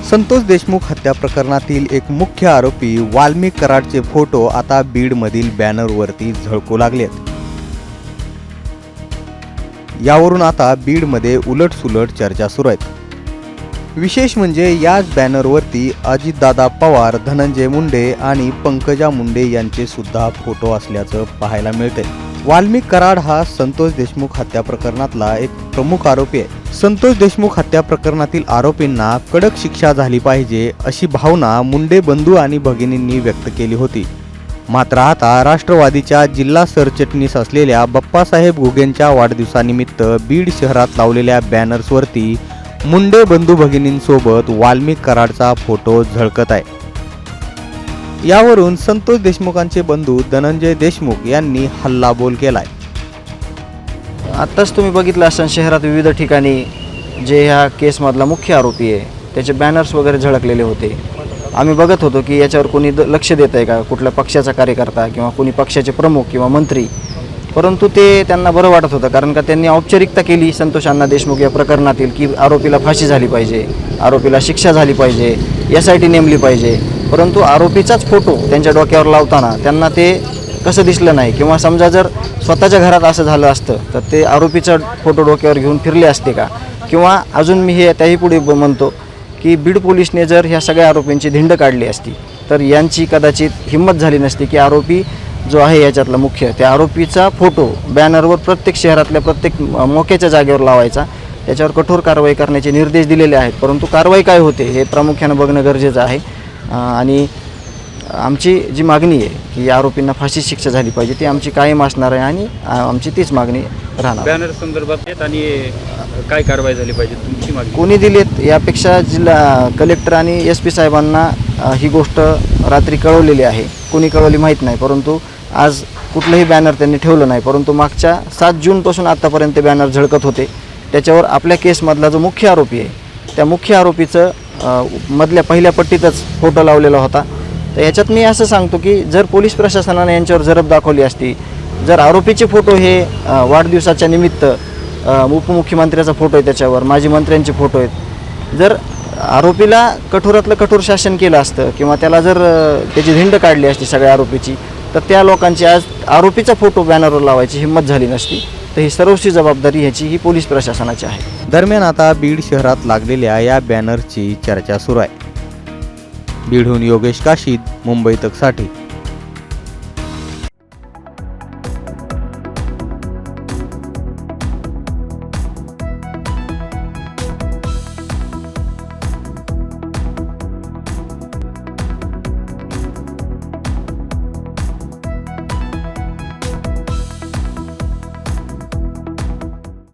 संतोष देशमुख हत्या प्रकरणातील एक मुख्य आरोपी वाल्मिक कराडचे फोटो आता बीडमधील बॅनरवरती झळकू लागलेत। यावरून आता बीडमध्ये उलटसुलट चर्चा सुरू आहेत। विशेष म्हणजे याच बॅनरवरती अजितदादा पवार, धनंजय मुंडे आणि पंकजा मुंडे यांचे सुद्धा फोटो असल्याचं पाहायला मिळते। वाल्मिक कराड हा संतोष देशमुख हत्या प्रकरणातला एक प्रमुख आरोपी आहे। संतोष देशमुख हत्या प्रकरणातील आरोपींना कडक शिक्षा झाली पाहिजे अशी भावना मुंडे बंधू आणि भगिनींनी व्यक्त केली होती। मात्र आता राष्ट्रवादीच्या जिल्हा सरचिटणीस असलेल्या बाप्पासाहेब घुगेंच्या वाढदिवसानिमित्त बीड शहरात लावलेल्या बॅनर्सवरती मुंडे बंधू भगिनींसोबत वाल्मिक कराडचा फोटो झळकत आहे। यावरून संतोष देशमुखांचे बंधू धनंजय देशमुख यांनी हल्लाबोल केलाय। आत्ताच तुम्ही बघितलं असाल शहरात विविध ठिकाणी जे ह्या केसमधला मुख्य आरोपी आहे त्याचे बॅनर्स वगैरे झळकलेले होते। आम्ही बघत होतो की याच्यावर कोणी लक्ष देत आहे का, कुठल्या पक्षाचा कार्यकर्ता किंवा कोणी पक्षाचे प्रमुख किंवा मंत्री, परंतु ते त्यांना बरं वाटत होतं कारण का त्यांनी औपचारिकता केली संतोष अण्णा देशमुख या प्रकरणातील की आरोपीला फाशी झाली पाहिजे, आरोपीला शिक्षा झाली पाहिजे, SIT नेमली पाहिजे। परंतु आरोपीचाच फोटो त्यांच्या डोक्यावर लावताना त्यांना ते कसं दिसलं नाही, किंवा समजा जर स्वतःच्या घरात असं झालं असतं तर ते आरोपीचा फोटो डोक्यावर घेऊन फिरले असते का, किंवा अजून मी हे त्याही पुढे म्हणतो की बीड पोलिसने जर ह्या सगळ्या आरोपींची धिंड काढली असती तर यांची कदाचित हिंमत झाली नसती की आरोपी जो आहे याच्यातला मुख्य त्या आरोपीचा फोटो बॅनरवर प्रत्येक शहरातल्या प्रत्येक मोक्याच्या जागेवर लावायचा, त्याच्यावर कठोर कारवाई करण्याचे निर्देश दिलेले आहेत। परंतु कारवाई काय होते हे प्रामुख्यानं बघणं गरजेचं आहे। आणि आमची जी मागणी आहे की आरोपींना फाशी शिक्षा झाली पाहिजे ती आमची कायम असणार आहे आणि आमची तीच मागणी राहणार। बॅनर संदर्भात आणि काय कारवाई झाली पाहिजे तुमची मागणी कोणी दिलेत यापेक्षा जिल्हा कलेक्टर आणि SP साहेबांना ही गोष्ट रात्री कळवलेली आहे। कोणी कळवली माहीत नाही, परंतु आज कुठलंही बॅनर त्यांनी ठेवलं नाही। परंतु मागच्या 7 जूनपासून आत्तापर्यंत बॅनर झळकत होते, त्याच्यावर आपल्या केसमधला जो मुख्य आरोपी आहे त्या मुख्य आरोपीचं मधल्या पहिल्या पट्टीतच फोटो लावलेला होता। तर याच्यात मी असं सांगतो की जर पोलीस प्रशासनाने यांच्यावर जरब दाखवली असती, जर आरोपीचे फोटो हे वाढदिवसाच्या निमित्त उपमुख्यमंत्र्याचा फोटो आहे, त्याच्यावर माजी मंत्र्यांचे फोटो आहेत, जर आरोपीला कठोरातलं कठोर शासन केलं असतं किंवा त्याला जर त्याची धिंड काढली असती सगळ्या आरोपीची, तर त्या लोकांची आज आरोपीचा फोटो बॅनरवर लावायची हिंमत झाली नसती। तर ही सर्वस्वी जबाबदारी ह्याची ही पोलीस प्रशासनाची आहे। दरम्यान आता बीड शहरात लागलेल्या या बॅनरची चर्चा सुरू आहे। बीडहून योगेश काशीद, मुंबई तकसाठी।